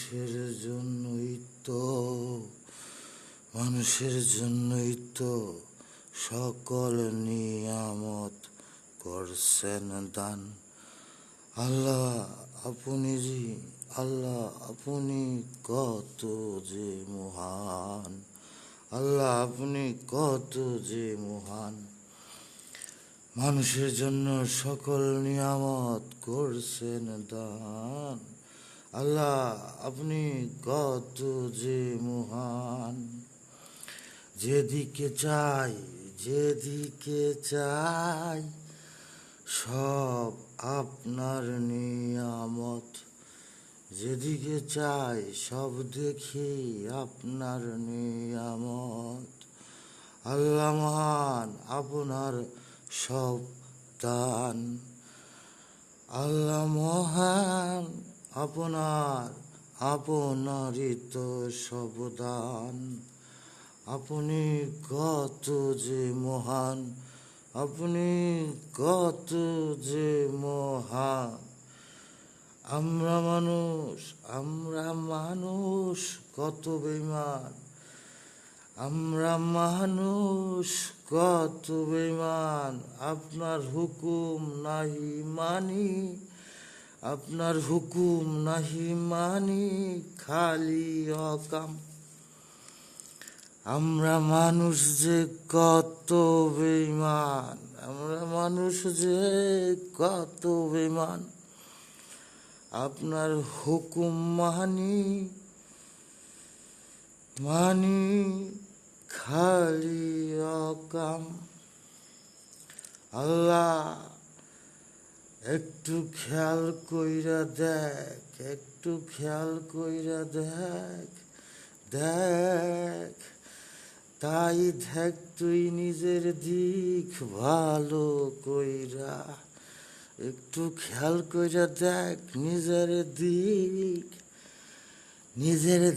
মানুষের জন্যই তো মানুষের জন্যই তো সকল নিয়ামত করছেন দান। আল্লাহ আপনি কত যে মহান। আল্লাহ আপনি কত যে মহান। মানুষের জন্য সকল নিয়ামত করছেন দান। আল্লাহ আপনি কত যে মহান। যেদিকে চাই সব আপনার নিয়ামত। যেদিকে চাই সব দেখি আপনার নিয়ামত। আল্লাহ মহান আপনার সব দান। আল্লাহ মহান আপনারই তো সব দান। আপনি কত যে মহান, আপনি কত যে মহান। আমরা মানুষ কত বেঈমান। আমরা মানুষ কত বেঈমান। আপনার হুকুম নাহি মানি, আপনার হুকুম নাহি মানি, খালি অকাম। আমরা মানুষ যে কত বেঈমান, আমরা মানুষ যে কত বেঈমান। আপনার হুকুম মানি খালি অকাম। আল্লাহ একটু খেয়াল কইরা দেখ, একটু খেয়াল কইরা দেখ, দেখ তাই দেখ তুই নিজের দিক ভালো কইরা। একটু খেয়াল কইরা দেখ নিজের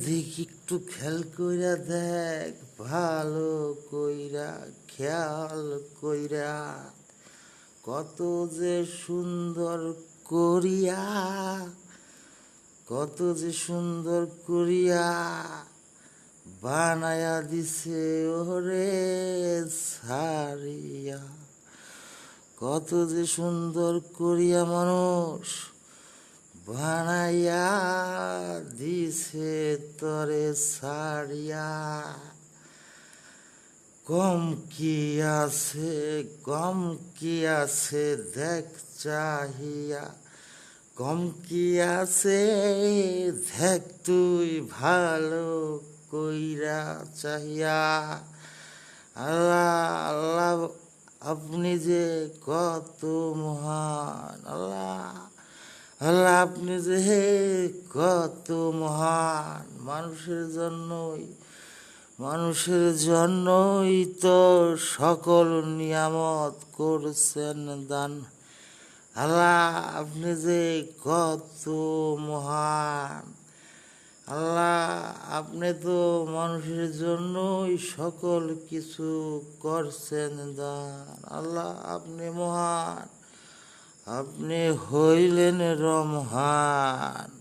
দিক একটু খেয়াল কইরা দেখ ভালো কইরা, খেয়াল কইরা। কত যে সুন্দর করিয়া, কত যে সুন্দর করিয়া বানায়া দিছে ওরে সারিয়া। কত যে সুন্দর করিয়া মানুষ বানাইয়া দিছে তরে সারিয়া। কম কি আছে দেখ চাহিয়া। কম কি আছে দেখ তুই ভালো কইরা চাহিয়া। আল্লাহ আপনি যে কত মহান। আল্লাহ আপনি যে কত মহান। মানুষের জন্যই তো সকল নিয়ামত করছেন দান। আল্লাহ আপনি যে কত মহান। আল্লাহ আপনি তো মানুষের জন্যই সকল কিছু করছেন দান। আল্লাহ আপনি মহান, আপনি হইলেন রহমান।